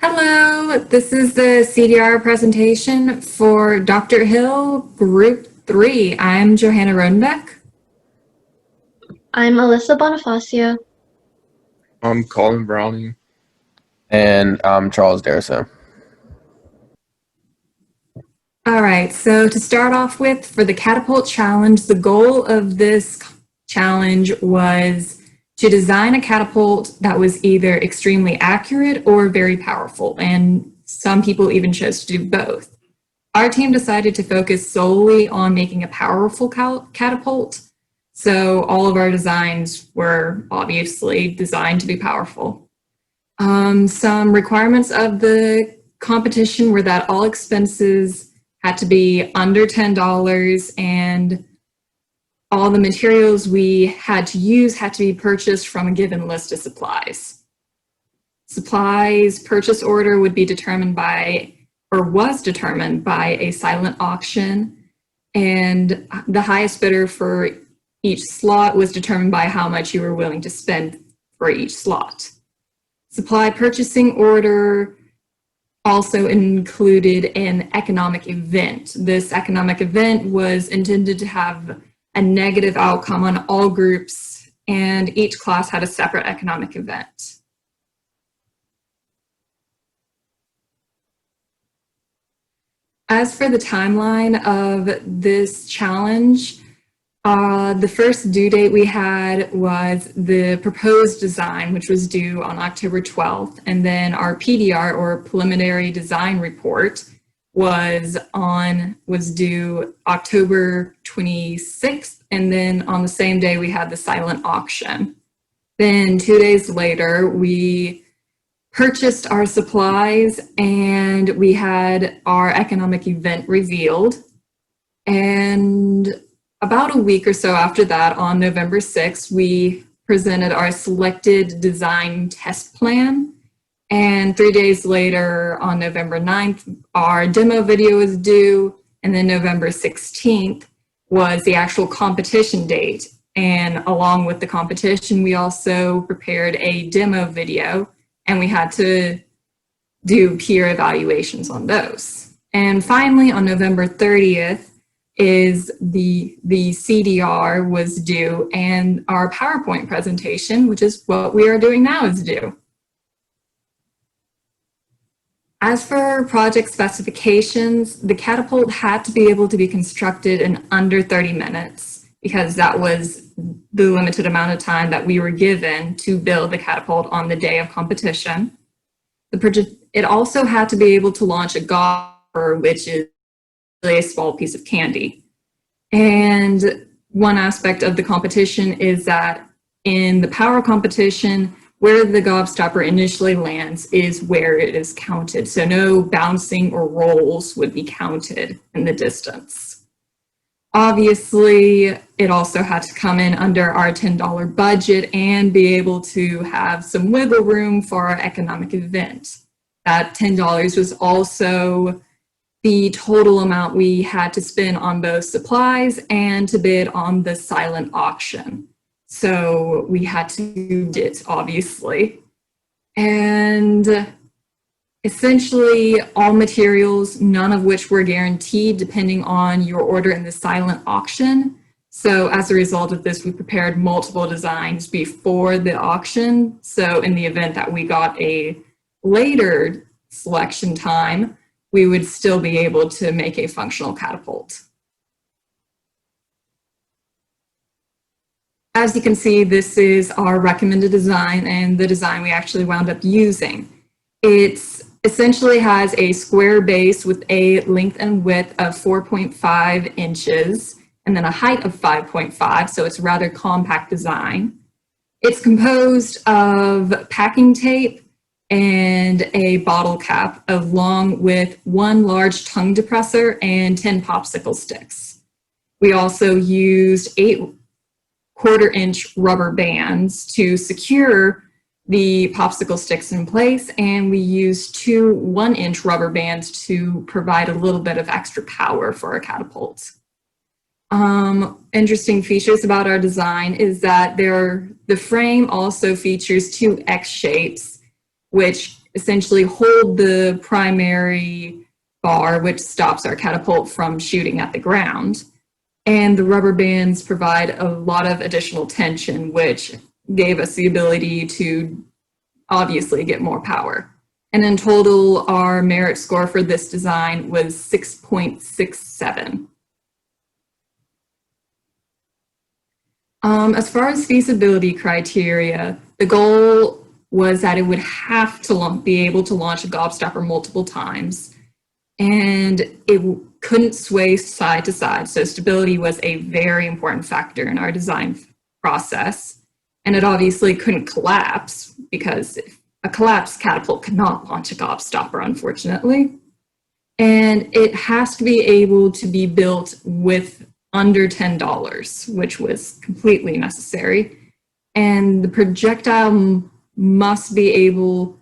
Hello, this is the CDR presentation for Dr. Hill Group 3. I'm Johanna Rodenbeck. I'm Alyssa Bonifacio. I'm Colin Browning. And I'm Charles Darriso. All right, so to start off with, for the Catapult Challenge, the goal of this challenge was to design a catapult that was either extremely accurate or very powerful, and some people even chose to do both. Our team decided to focus solely on making a powerful catapult, so all of our designs were obviously designed to be powerful. Some requirements of the competition were that all expenses had to be under $10 and all the materials we had to use had to be purchased from a given list of supplies. Supplies purchase order would be determined by, or was determined by, a silent auction, and the highest bidder for each slot was determined by how much you were willing to spend for each slot. Supply purchasing order also included an economic event. This economic event was intended to have a negative outcome on all groups, and each class had a separate economic event. As for the timeline of this challenge, the first due date we had was the proposed design, which was due on October 12th, and then our PDR, or preliminary design report, was due October 26th, and then on the same day we had the silent auction. Then 2 days later, we purchased our supplies and we had our economic event revealed. And about a week or so after that, on November 6th, we presented our selected design test plan. And 3 days later, on November 9th, our demo video was due. And then November 16th was the actual competition date. And along with the competition, we also prepared a demo video, and we had to do peer evaluations on those. And finally, on November 30th, is the CDR was due, and our PowerPoint presentation, which is what we are doing now, is due. As for project specifications, the catapult had to be able to be constructed in under 30 minutes because that was the limited amount of time that we were given to build the catapult on the day of competition. It also had to be able to launch a gopher, which is a small piece of candy. And one aspect of the competition is that in the power competition, where the gobstopper initially lands is where it is counted. So no bouncing or rolls would be counted in the distance. Obviously, it also had to come in under our $10 budget and be able to have some wiggle room for our economic event. That $10 was also the total amount we had to spend on both supplies and to bid on the silent auction. So we had to do it, obviously. And essentially all materials, none of which were guaranteed depending on your order in the silent auction. So as a result of this, we prepared multiple designs before the auction. So in the event that we got a later selection time, we would still be able to make a functional catapult. As you can see, this is our recommended design and the design we actually wound up using. It essentially has a square base with a length and width of 4.5 inches and then a height of 5.5, so it's a rather compact design. It's composed of packing tape and a bottle cap along with one large tongue depressor and 10 popsicle sticks. We also used 8 1/4-inch rubber bands to secure the popsicle sticks in place, and we used 2 1-inch rubber bands to provide a little bit of extra power for our catapult. Interesting features about our design is that the frame also features 2 X shapes, which essentially hold the primary bar, which stops our catapult from shooting at the ground. And the rubber bands provide a lot of additional tension, which gave us the ability to obviously get more power. And in total, our merit score for this design was 6.67. As far as feasibility criteria, the goal was that it would have to be able to launch a gobstopper multiple times, and it couldn't sway side to side. So stability was a very important factor in our design process. And it obviously couldn't collapse, because a collapsed catapult could not launch a gobstopper, unfortunately. And it has to be able to be built with under $10, which was completely necessary. And the projectile must be able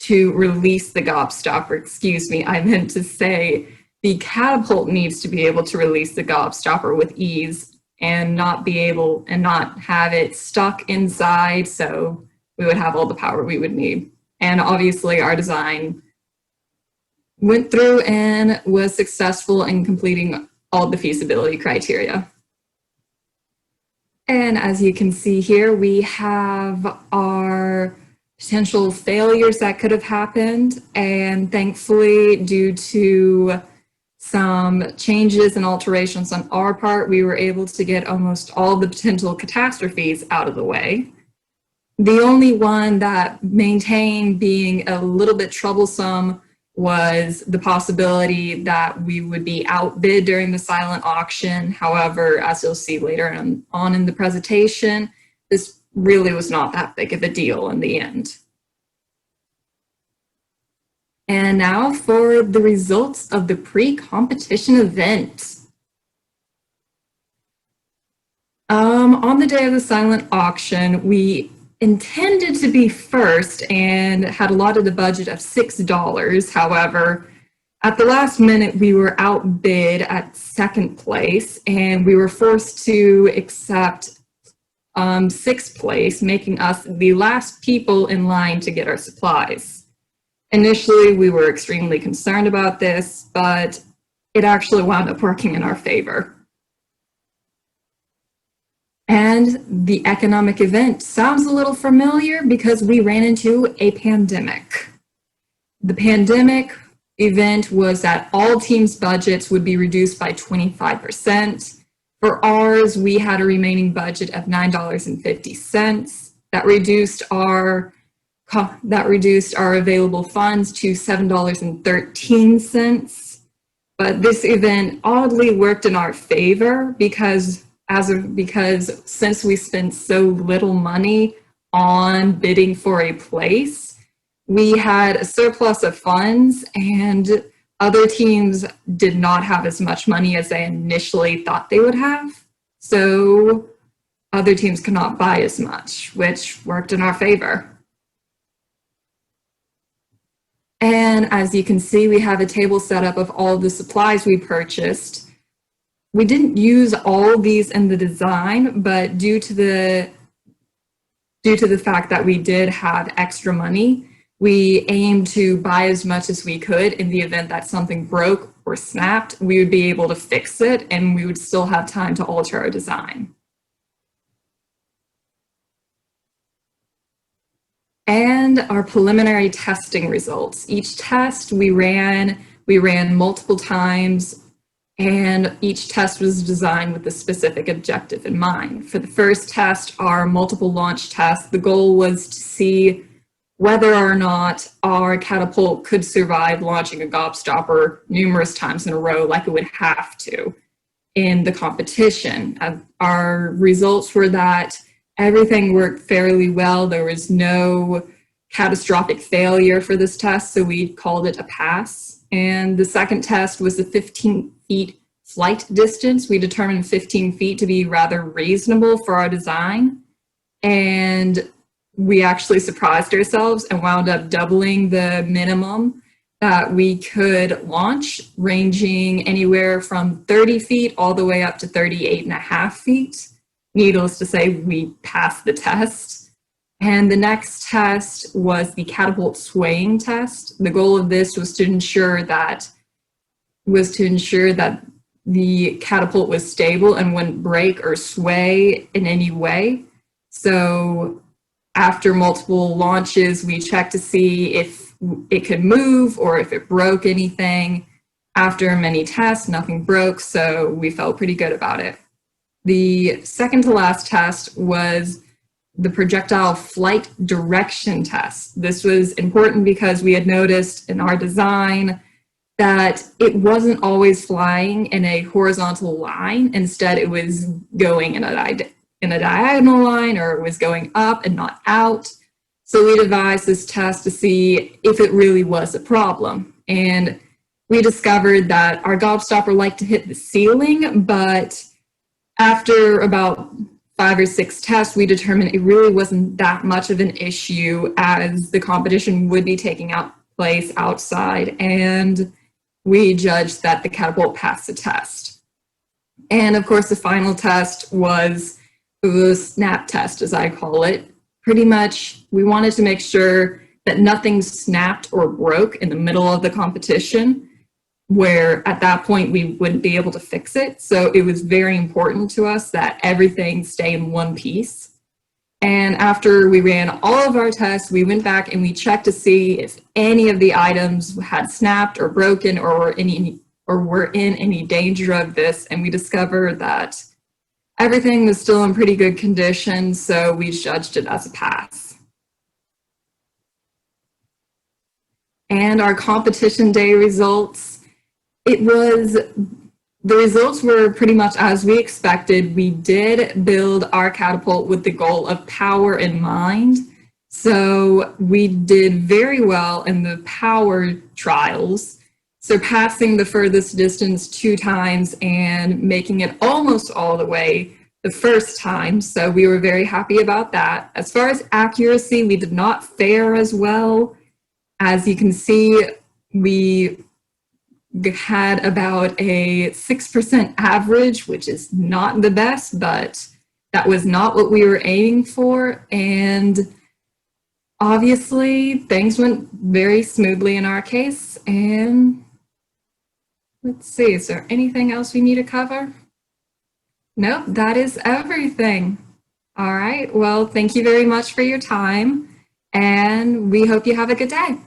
to release the gobstopper. Excuse me, I meant to say the catapult needs to be able to release the gobstopper with ease and not have it stuck inside, so we would have all the power we would need. And obviously our design went through and was successful in completing all the feasibility criteria. And as you can see here, we have our potential failures that could have happened. And thankfully, due to some changes and alterations on our part, we were able to get almost all the potential catastrophes out of the way. The only one that maintained being a little bit troublesome was the possibility that we would be outbid during the silent auction. However, as you'll see later on in the presentation, this really was not that big of a deal in the end. And now for the results of the pre-competition event. On the day of the silent auction, we intended to be first and had allotted a budget of $6. However, at the last minute, we were outbid at second place, and we were forced to accept sixth place, making us the last people in line to get our supplies. Initially, we were extremely concerned about this, but it actually wound up working in our favor. And the economic event sounds a little familiar because we ran into a pandemic. The pandemic event was that all teams' budgets would be reduced by 25%. For ours, we had a remaining budget of $9.50. That reduced our available funds to $7.13. But this event oddly worked in our favor because since we spent so little money on bidding for a place, we had a surplus of funds, and other teams did not have as much money as they initially thought they would have. So other teams could not buy as much, which worked in our favor. And as you can see, we have a table set up of all the supplies we purchased. We didn't use all these in the design, but due to the fact that we did have extra money, we aimed to buy as much as we could. In the event that something broke or snapped, we would be able to fix it, and we would still have time to alter our design. And our preliminary testing results. Each test we ran multiple times, and each test was designed with a specific objective in mind. For the first test, our multiple launch test, the goal was to see whether or not our catapult could survive launching a gobstopper numerous times in a row like it would have to in the competition. Our results were that everything worked fairly well. There was no catastrophic failure for this test, so we called it a pass. And the second test was the 15 feet flight distance. We determined 15 feet to be rather reasonable for our design. And we actually surprised ourselves and wound up doubling the minimum that we could launch, ranging anywhere from 30 feet all the way up to 38.5 feet. Needless to say, we passed the test. And the next test was the Catapult swaying test. The goal of this was to ensure that the catapult was stable and wouldn't break or sway in any way. So after multiple launches, we checked to see if it could move or if it broke anything. After many tests, nothing broke, so we felt pretty good about it. The second to last test was the projectile flight direction test. This was important because we had noticed in our design that it wasn't always flying in a horizontal line. Instead, it was going in a diagonal line, or it was going up and not out. So we devised this test to see if it really was a problem. And we discovered that our gobstopper liked to hit the ceiling, but after about 5 or 6 tests, we determined it really wasn't that much of an issue, as the competition would be taking place outside, and we judged that the catapult passed the test. And of course, the final test was the snap test, as I call it. Pretty much, we wanted to make sure that nothing snapped or broke in the middle of the competition, where at that point we wouldn't be able to fix it. So it was very important to us that everything stay in one piece. And after we ran all of our tests, we went back and we checked to see if any of the items had snapped or broken or were in any danger of this. And we discovered that everything was still in pretty good condition, so we judged it as a pass. And our competition day results, the results were pretty much as we expected. We did build our catapult with the goal of power in mind. So we did very well in the power trials, surpassing the furthest distance 2 times and making it almost all the way the first time. So we were very happy about that. As far as accuracy, we did not fare as well. As you can see, we had about a 6% average, which is not the best, but that was not what we were aiming for. And obviously, things went very smoothly in our case. And let's see, is there anything else we need to cover? Nope, that is everything. All right, well, thank you very much for your time, and we hope you have a good day.